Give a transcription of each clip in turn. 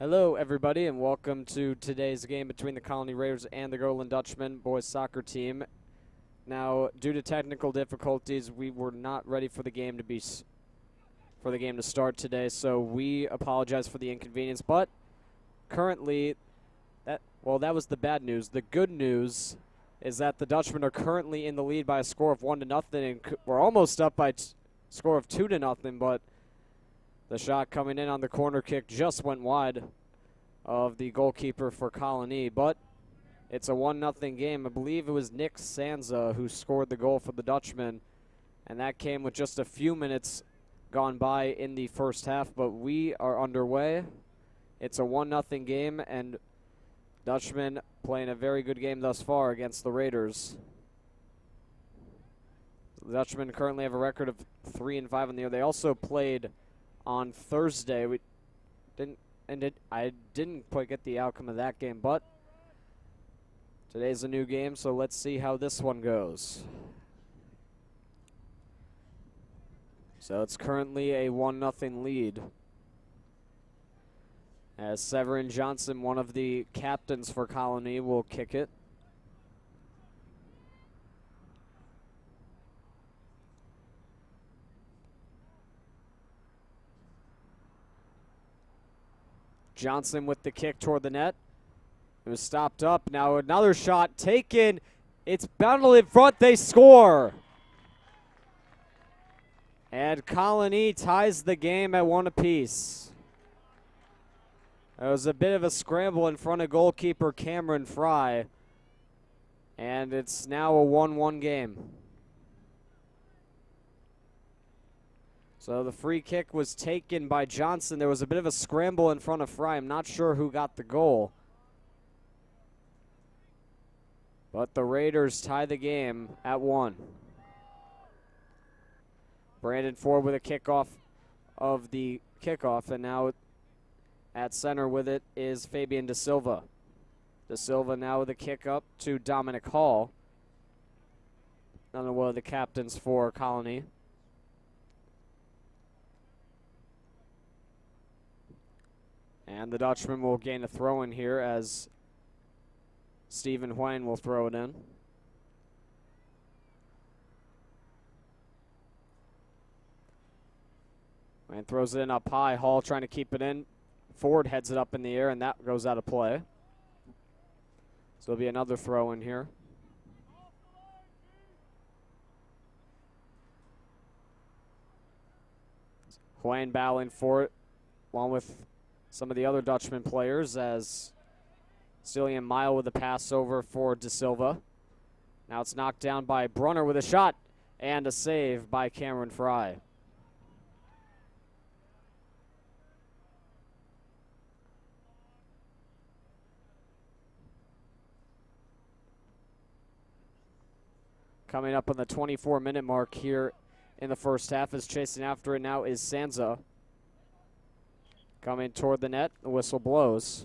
Hello, everybody, and welcome to today's game between the Colony Raiders and the Groland Dutchmen boys soccer team. Now, due to technical difficulties, we were not ready for the game to start today, so we apologize for the inconvenience. But currently, that was the bad news. The good news is that the Dutchmen are currently in the lead by a score of 1-0, and we're almost up by a score of 2-0, but the shot coming in on the corner kick just went wide of the goalkeeper for Colonie, but it's a 1-0 game. I believe it was Nick Sanza who scored the goal for the Dutchmen, and that came with just a few minutes gone by in the first half, but we are underway. It's a 1-0 game, and Dutchmen playing a very good game thus far against the Raiders. The Dutchmen currently have a record of 3-5 in the year. They also played on Thursday. I didn't quite get the outcome of that game, but today's a new game, so let's see how this one goes. So it's currently a 1-0 lead, as Severin Johnson, one of the captains for Colonie, will kick it. Johnson with the kick toward the net. It was stopped up. Now another shot taken. It's bounded in front. They score. And Colonie ties the game at 1 apiece. There was a bit of a scramble in front of goalkeeper Cameron Fry. And it's now a 1-1 game. So the free kick was taken by Johnson. There was a bit of a scramble in front of Fry. I'm not sure who got the goal. But the Raiders tie the game at 1. Brandon Ford with a kickoff of the kickoff, and now at center with it is Fabian Da Silva. Da Silva now with a kick up to Dominic Hall, another one of the captains for Colonie. And the Dutchman will gain a throw in here as Stephen Hwang will throw it in. And throws it in up high. Hall trying to keep it in. Ford heads it up in the air, and that goes out of play. So there'll be another throw in here. Hwang battling for it, along with some of the other Dutchman players, as Cillian Mile with a pass over for Da Silva. Now it's knocked down by Brunner with a shot and a save by Cameron Fry. Coming up on the 24-minute mark here in the first half, is chasing after it now is Sanza. Coming toward the net, the whistle blows.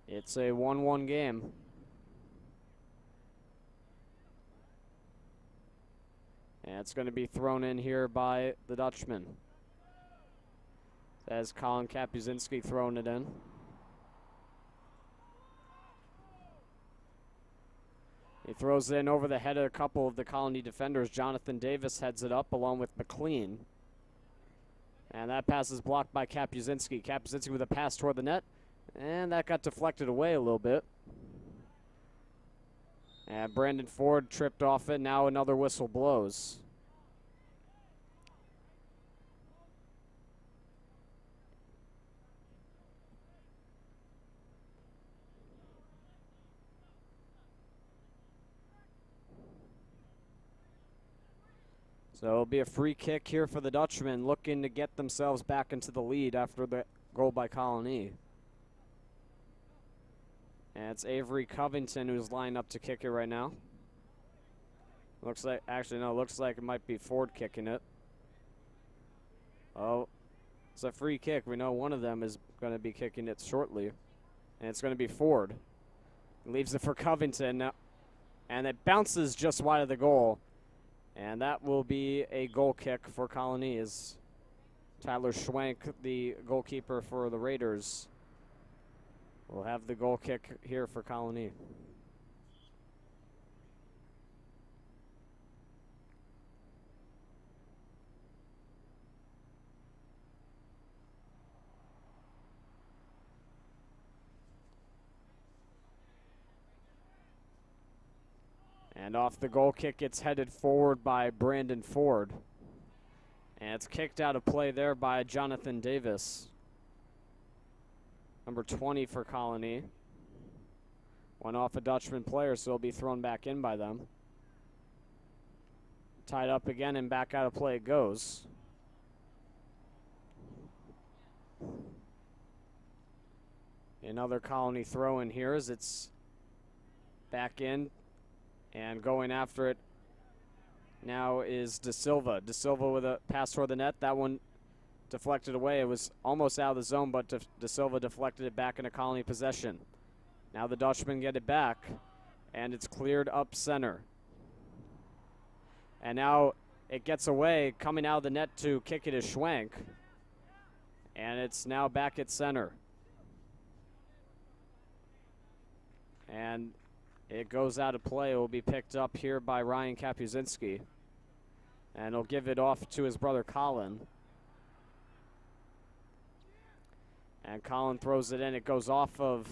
It's a 1-1 game. And it's going to be thrown in here by the Dutchman, as Colin Kapuzinski throwing it in. He throws it in over the head of a couple of the Colonie defenders. Jonathan Davis heads it up along with McLean. And that pass is blocked by Kapuzinski. Kapuzinski with a pass toward the net. And that got deflected away a little bit. And Brandon Ford tripped off it. Now another whistle blows. So it'll be a free kick here for the Dutchmen, looking to get themselves back into the lead after the goal by Colonie. And it's Avery Covington who's lined up to kick it right now. Looks like, actually no, looks like it might be Ford kicking it. Oh, it's a free kick. We know one of them is going to be kicking it shortly. And it's going to be Ford. Leaves it for Covington, and it bounces just wide of the goal. And that will be a goal kick for Colonie as Tyler Schwenk, the goalkeeper for the Raiders, will have the goal kick here for Colonie. And off the goal kick, it's headed forward by Brandon Ford. And it's kicked out of play there by Jonathan Davis. Number 20 for Colonie. Went off a Dutchman player, so it'll be thrown back in by them. Tied up again, and back out of play it goes. Another Colonie throw in here as it's back in. And going after it now is De Silva. De Silva with a pass toward the net. That one deflected away. It was almost out of the zone, but De Silva deflected it back into Colonie possession. Now the Dutchmen get it back, and it's cleared up center. And now it gets away. Coming out of the net to kick it is Schwenk. And it's now back at center. And it goes out of play. It will be picked up here by Ryan Kapuzinski. And he'll give it off to his brother Colin. And Colin throws it in. It goes off of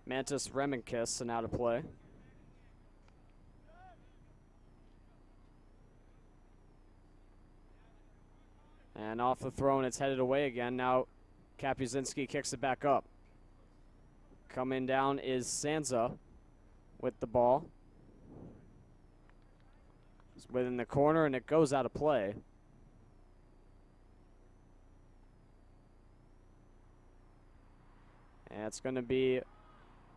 Mantis Reminkis and out of play. And off the throw, and it's headed away again. Now Kapuzinski kicks it back up. Coming down is Sansa with the ball. It's within the corner, and it goes out of play. And it's going to be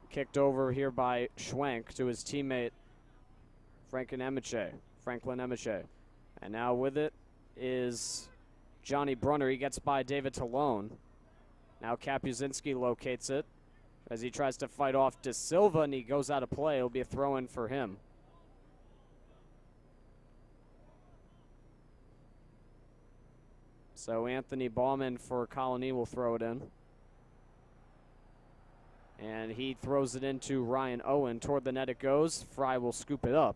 kicked over here by Schwenk to his teammate Franklin Emiche. And now with it is Johnny Brunner. He gets by David Talone. Now Kapuzinski locates it as he tries to fight off De Silva, and he goes out of play. It'll be a throw-in for him. So Anthony Bauman for Colonie will throw it in. And he throws it into Ryan Owen. Toward the net it goes. Fry will scoop it up.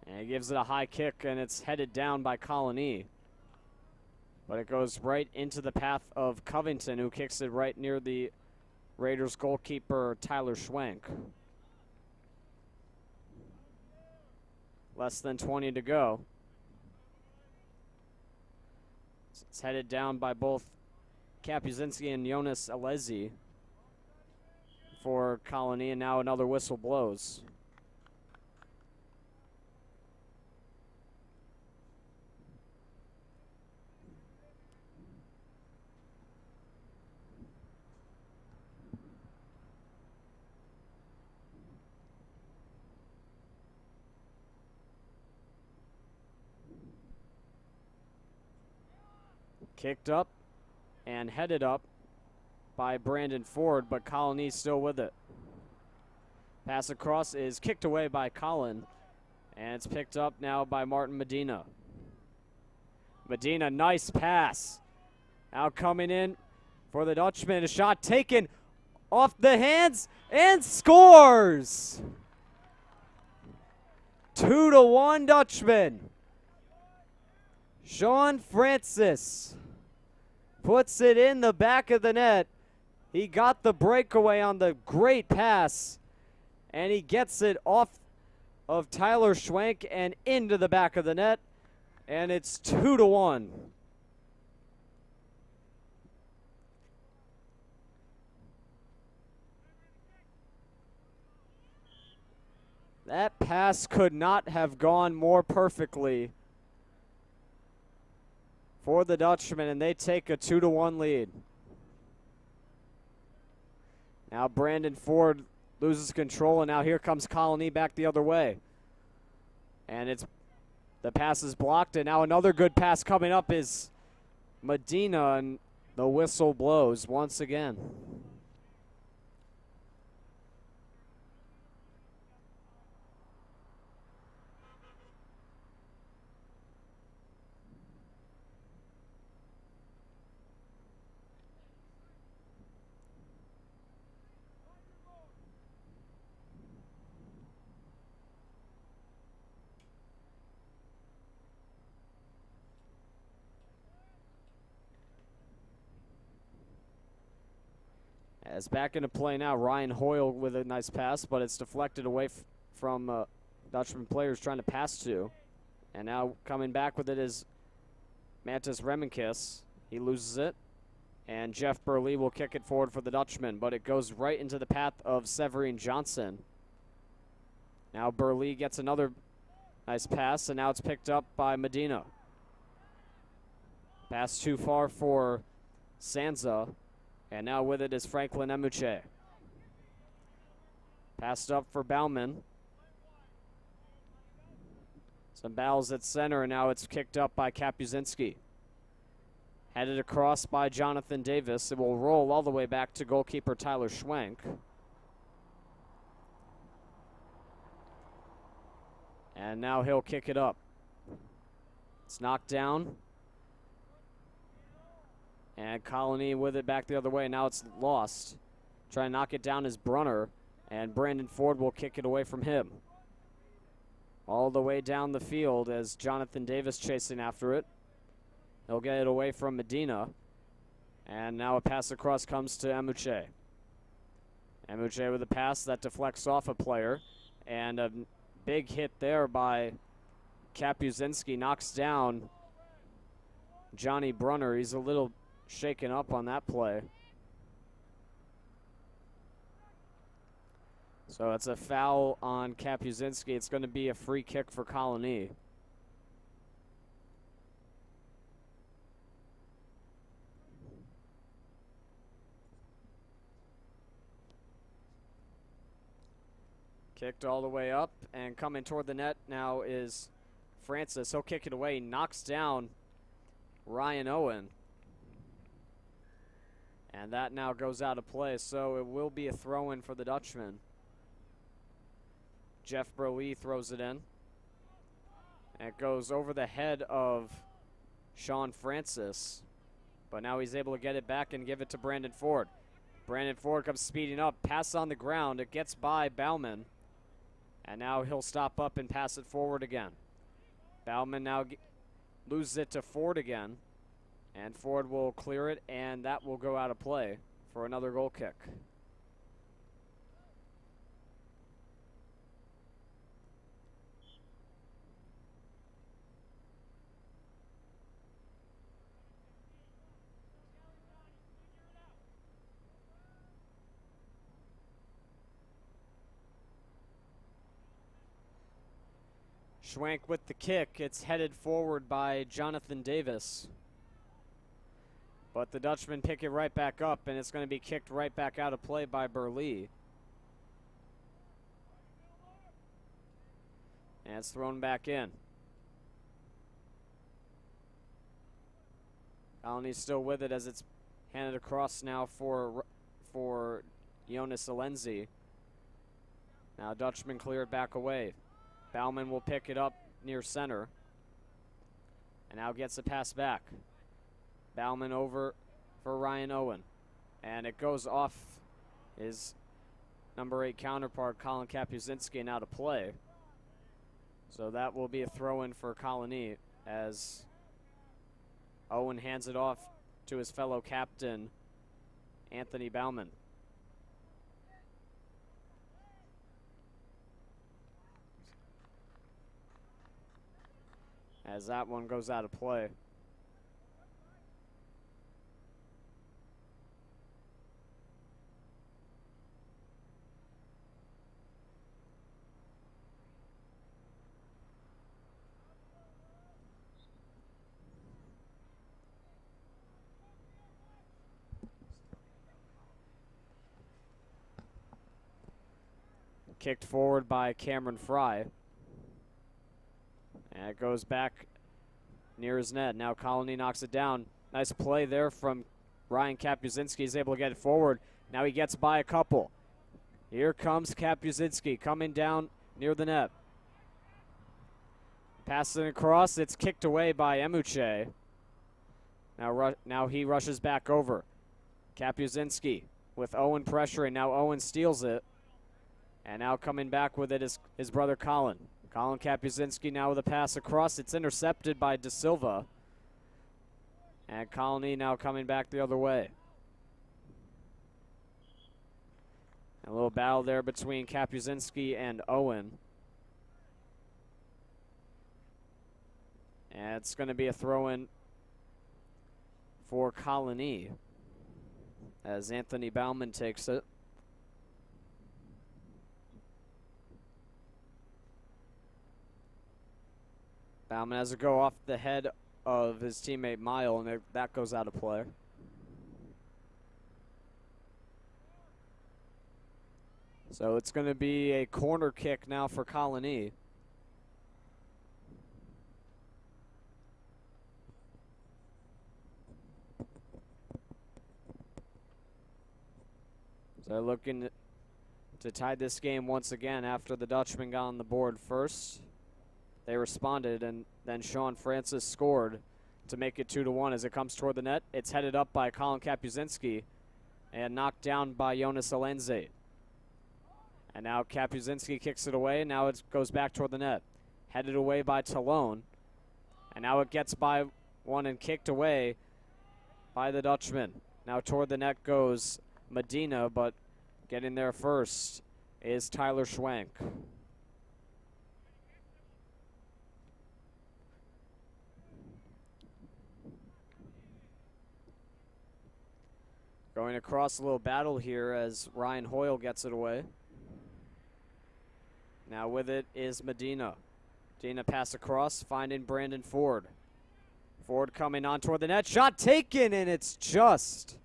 And he gives it a high kick, and it's headed down by Colonie. But it goes right into the path of Covington, who kicks it right near the Raiders goalkeeper, Tyler Schwenk. Less than 20 to go. It's headed down by both Kapuzinski and Jonas Alesi for Colonie, and now another whistle blows. Kicked up and headed up by Brandon Ford, but Colonie's still with it. Pass across is kicked away by Colin, and it's picked up now by Martin Medina. Medina, nice pass. Now coming in for the Dutchman. A shot taken off the hands and scores! 2-1 Dutchman. Sean Francis puts it in the back of the net. He got the breakaway on the great pass, and he gets it off of Tyler Schwenk and into the back of the net, and it's 2-1. That pass could not have gone more perfectly for the Dutchmen, and they take a 2-1 lead. Now Brandon Ford loses control, and now here comes Colonie back the other way. And the pass is blocked, and now another good pass coming up is Medina, and The whistle blows once again. As back into play now, Ryan Hoyle with a nice pass, but it's deflected away from Dutchman players trying to pass to. And now coming back with it is Mantis Reminkis. He loses it. And Jeff Burley will kick it forward for the Dutchman, but it goes right into the path of Severine Johnson. Now Burley gets another nice pass, and now it's picked up by Medina. Pass too far for Sansa. And now with it is Franklin Emuche. Passed up for Bauman. Some battles at center, and now it's kicked up by Kapuzinski. Headed across by Jonathan Davis. It will roll all the way back to goalkeeper Tyler Schwenk. And now he'll kick it up. It's knocked down. And Colonie with it back the other way. Now it's lost. Trying to knock it down is Brunner. And Brandon Ford will kick it away from him. All the way down the field as Jonathan Davis chasing after it. He'll get it away from Medina. And now a pass across comes to Emuche. Emuche with a pass that deflects off a player. And a big hit there by Kapuzinski knocks down Johnny Brunner. He's a little shaken up on that play. So it's a foul on Kapuzinski. It's going to be a free kick for Colonie. Kicked all the way up, and coming toward the net now is Francis. He'll kick it away, knocks down Ryan Owen. And that now goes out of play, so it will be a throw-in for the Dutchman. Jeff Burley throws it in. And it goes over the head of Sean Francis. But now he's able to get it back and give it to Brandon Ford. Brandon Ford comes speeding up, pass on the ground. It gets by Bauman. And now he'll stop up and pass it forward again. Bauman now loses it to Ford again. And Ford will clear it, and that will go out of play for another goal kick. Schwenk with the kick. It's headed forward by Jonathan Davis. But the Dutchmen pick it right back up, and it's going to be kicked right back out of play by Burley. And it's thrown back in. Colonie's still with it as it's handed across now for Jonas Alenzi. Now Dutchman cleared back away. Bauman will pick it up near center. And now gets a pass back. Bauman over for Ryan Owen. And it goes off his number 8 counterpart, Colin Kapuzinski, and out of play. So that will be a throw-in for Colonie as Owen hands it off to his fellow captain, Anthony Bauman. As that one goes out of play. Kicked forward by Cameron Fry. And it goes back near his net. Now Colonie knocks it down. Nice play there from Ryan Kapuzinski is able to get it forward. Now he gets by a couple. Here comes Kapuzinski coming down near the net. Passes it across. It's kicked away by Emuche. Now he rushes back over. Kapuzinski with Owen pressuring. Now Owen steals it. And now coming back with it is his brother Colin. Colin Kapuzinski now with a pass across. It's intercepted by De Silva. And Colonie now coming back the other way. A little battle there between Kapuzinski and Owen. And it's going to be a throw-in for Colonie as Anthony Bauman takes it. Bauman has to go off the head of his teammate Mile, and that goes out of play. So it's going to be a corner kick now for Colonie. So they're looking to tie this game once again after the Dutchman got on the board first. They responded, and then Sean Francis scored to make it 2-1 as it comes toward the net. It's headed up by Colin Kapuzinski and knocked down by Jonas Alenze. And now Kapuzinski kicks it away. Now it goes back toward the net. Headed away by Talone. And now it gets by one and kicked away by the Dutchman. Now toward the net goes Medina, but getting there first is Tyler Schwenk. Going across a little battle here as Ryan Hoyle gets it away. Now with it is Medina. Medina pass across, finding Brandon Ford. Ford coming on toward the net. Shot taken, and it's just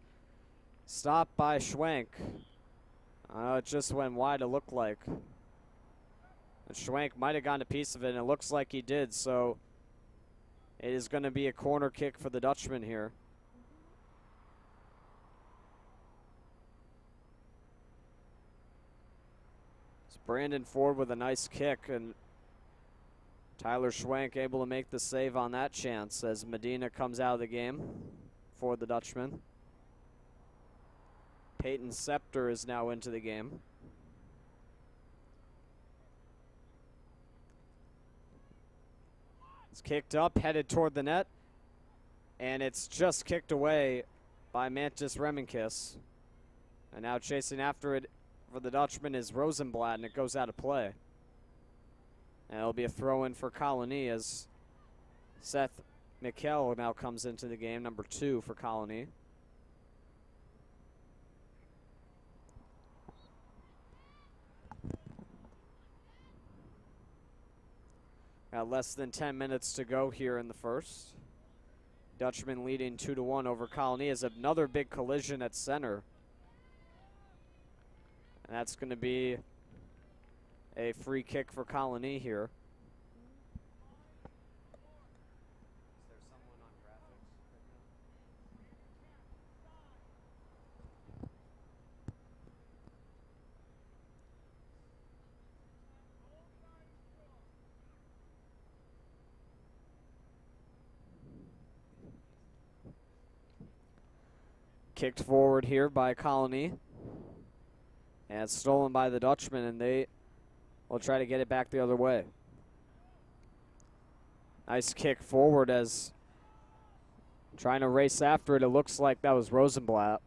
stopped by Schwenk. It just went wide, it looked like. And Schwenk might have gotten a piece of it, and it looks like he did, so it is going to be a corner kick for the Dutchman here. Brandon Ford with a nice kick, and Tyler Schwenk able to make the save on that chance as Medina comes out of the game for the Dutchman. Peyton Scepter is now into the game. It's kicked up, headed toward the net, and it's just kicked away by Mantis Reminkis. And now chasing after it for the Dutchman is Rosenblatt, and it goes out of play. And it'll be a throw-in for Colonie as Seth Mikkel now comes into the game, number 2 for Colonie. Got less than 10 minutes to go here in the first. Dutchman leading 2-1 over Colonie as another big collision at center. And that's going to be a free kick for Colonie here. Is there someone on graphics right now? Kicked forward here by Colonie. And it's stolen by the Dutchman, and they will try to get it back the other way. Nice kick forward as trying to race after it. It looks like that was Rosenblatt.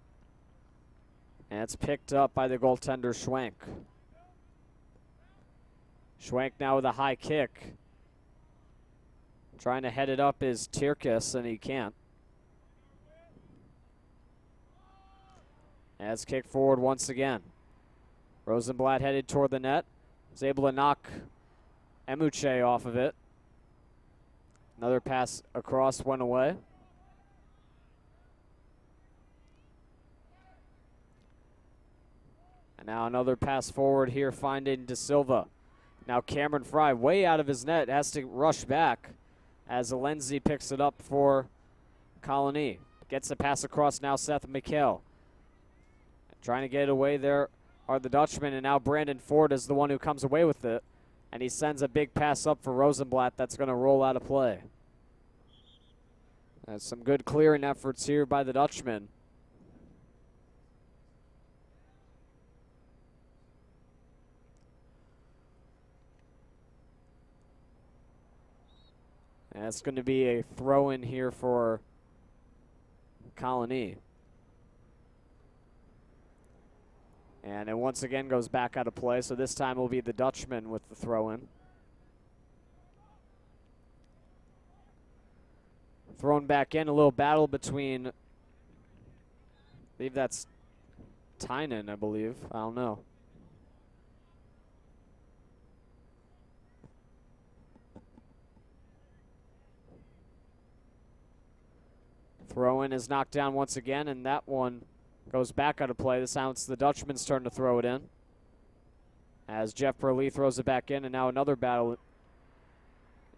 And it's picked up by the goaltender, Schwenk. Schwenk now with a high kick. Trying to head it up is Tierkes, and he can't. And it's kicked forward once again. Rosenblatt headed toward the net. Was able to knock Emuche off of it. Another pass across went away. And now another pass forward here, finding De Silva. Now Cameron Fry way out of his net, has to rush back as Alenzi picks it up for Colonie. Gets the pass across now, Seth McHale. Trying to get it away there are the Dutchmen, and now Brandon Ford is the one who comes away with it. And he sends a big pass up for Rosenblatt that's going to roll out of play. That's some good clearing efforts here by the Dutchmen. And it's going to be a throw in here for Colonie. And it once again goes back out of play, so this time it will be the Dutchman with the throw in. Thrown back in, a little battle between, I believe that's Tynan, I believe. I don't know. Throw in is knocked down once again, and that one goes back out of play. This time it's the Dutchman's turn to throw it in. As Jeff Burley throws it back in, and now another battle.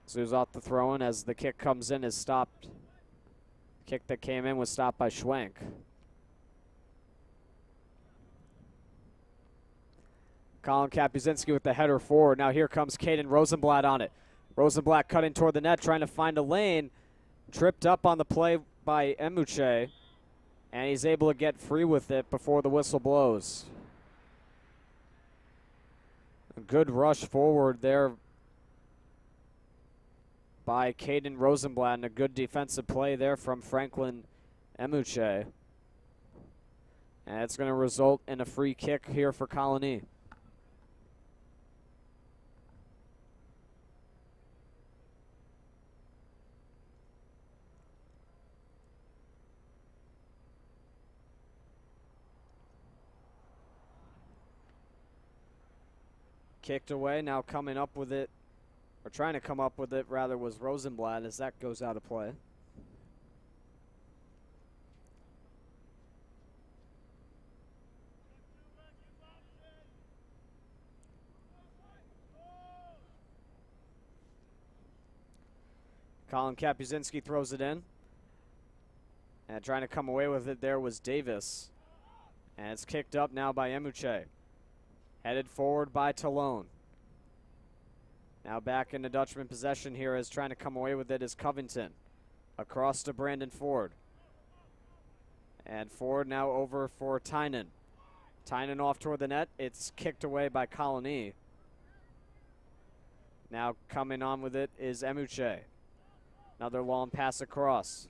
Zoos off the throw in as the kick comes in is stopped. The kick that came in was stopped by Schwenk. Colin Kapuzinski with the header forward. Now here comes Caden Rosenblatt on it. Rosenblatt cutting toward the net, trying to find a lane. Tripped up on the play by Emuche, and he's able to get free with it before the whistle blows. A good rush forward there by Caden Rosenblatt, and a good defensive play there from Franklin Emuche. And it's going to result in a free kick here for Colonie. Kicked away, now coming up with it, or trying to come up with it rather, was Rosenblatt as that goes out of play. Colin Kapuzinski throws it in. And trying to come away with it there was Davis. And it's kicked up now by Emuche. Headed forward by Talone. Now back into Dutchman possession here as trying to come away with it is Covington. Across to Brandon Ford. And Ford now over for Tynan. Tynan off toward the net. It's kicked away by Colonie. Now coming on with it is Emuche. Another long pass across.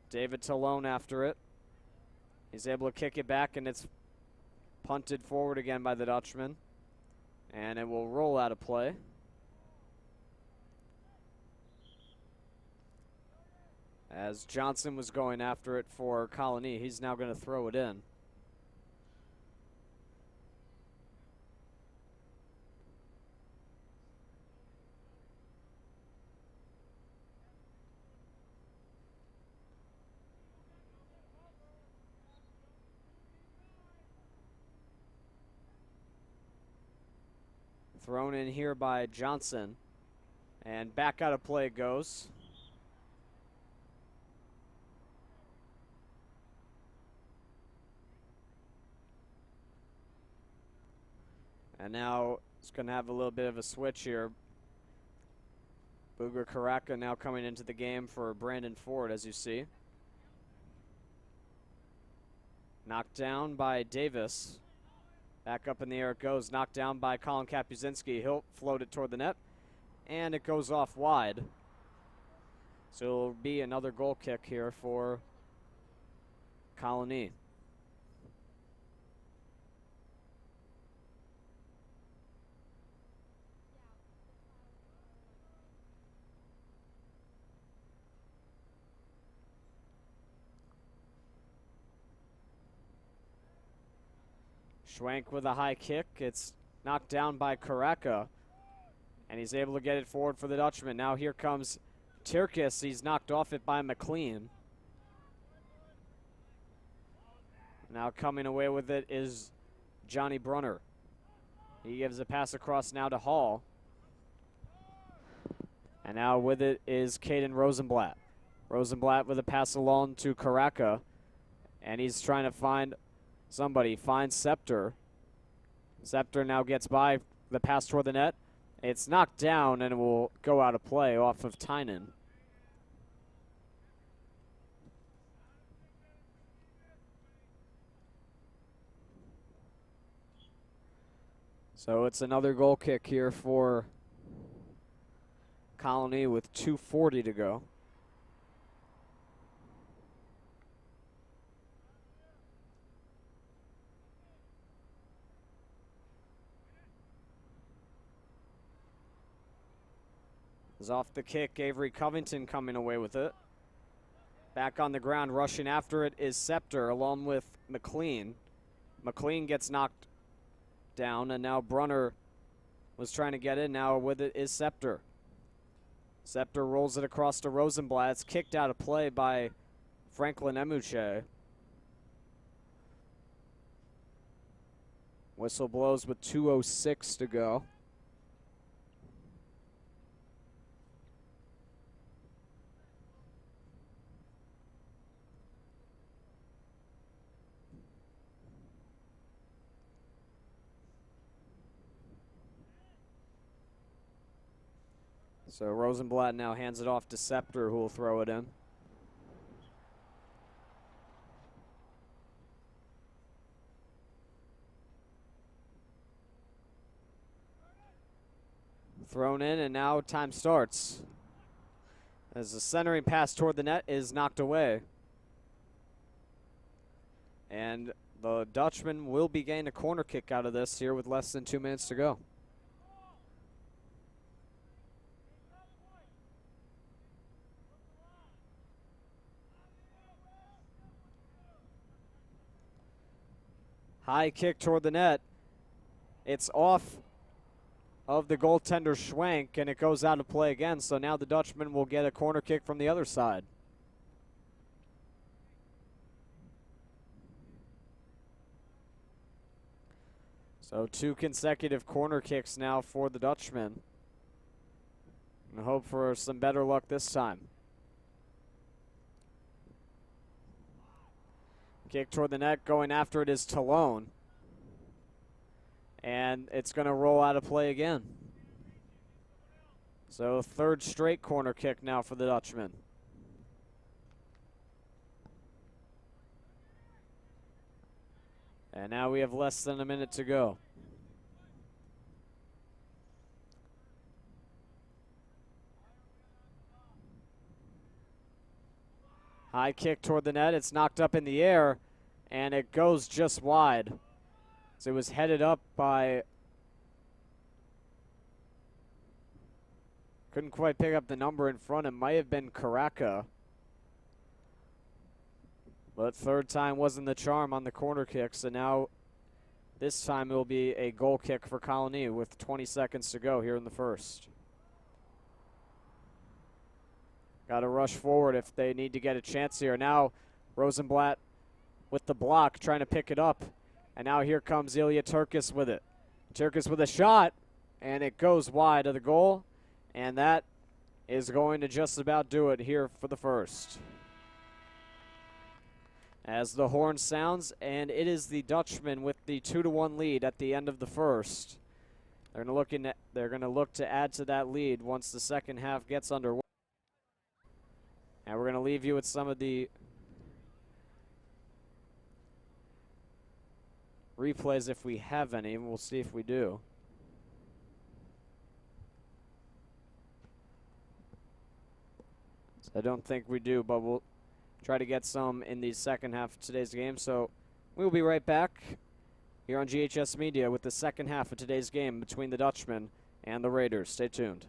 David Talone after it. He's able to kick it back, and it's punted forward again by the Dutchman. And it will roll out of play. As Johnson was going after it for Colonie, he's now going to throw it in. Thrown in here by Johnson. And back out of play it goes. And now it's going to have a little bit of a switch here. Booger Karaka now coming into the game for Brandon Ford, as you see. Knocked down by Davis. Back up in the air it goes. Knocked down by Colin Kapuzinski. He'll float it toward the net. And it goes off wide. So it'll be another goal kick here for Colonie. Schwenk with a high kick. It's knocked down by Karaka. And he's able to get it forward for the Dutchman. Now here comes Tirkis. He's knocked off it by McLean. Now coming away with it is Johnny Brunner. He gives a pass across now to Hall. And now with it is Caden Rosenblatt. Rosenblatt with a pass along to Karaka. And he's trying to find somebody. Finds Scepter. Scepter now gets by the pass toward the net. It's knocked down and it will go out of play off of Tynan. So it's another goal kick here for Colonie with 2:40 to go. Is off the kick, Avery Covington coming away with it. Back on the ground, rushing after it is Scepter along with McLean. McLean gets knocked down, and now Brunner was trying to get in. Now with it is Scepter. Scepter rolls it across to Rosenblatt. It's kicked out of play by Franklin Emuche. Whistle blows with 2:06 to go. So Rosenblatt now hands it off to Scepter, who will throw it in. Thrown in, and now time starts. As the centering pass toward the net is knocked away. And the Dutchman will be getting a corner kick out of this here with less than 2 minutes to go. High kick toward the net. It's off of the goaltender Schwenk, and it goes out of play again. So now the Dutchman will get a corner kick from the other side. So 2 consecutive corner kicks now for the Dutchman. And hope for some better luck this time. Kick toward the net, going after it is Talone. And it's going to roll out of play again. So 3rd straight corner kick now for the Dutchman. And now we have less than a minute to go. High kick toward the net. It's knocked up in the air, and it goes just wide. So it was headed up by, couldn't quite pick up the number in front. It might have been Karaka. But 3rd time wasn't the charm on the corner kick. So now this time it will be a goal kick for Colonie with 20 seconds to go here in the first. Got to rush forward if they need to get a chance here. Now Rosenblatt with the block trying to pick it up. And now here comes Ilya Turkis with it. Turkis with a shot, and it goes wide of the goal. And that is going to just about do it here for the first. As the horn sounds, and it is the Dutchman with the 2-1 lead at the end of the first. They're going to look to add to that lead once the second half gets underway. And we're going to leave you with some of the replays if we have any. We'll see if we do. I don't think we do, but we'll try to get some in the second half of today's game. So we'll be right back here on GHS Media with the second half of today's game between the Dutchman and the Raiders. Stay tuned.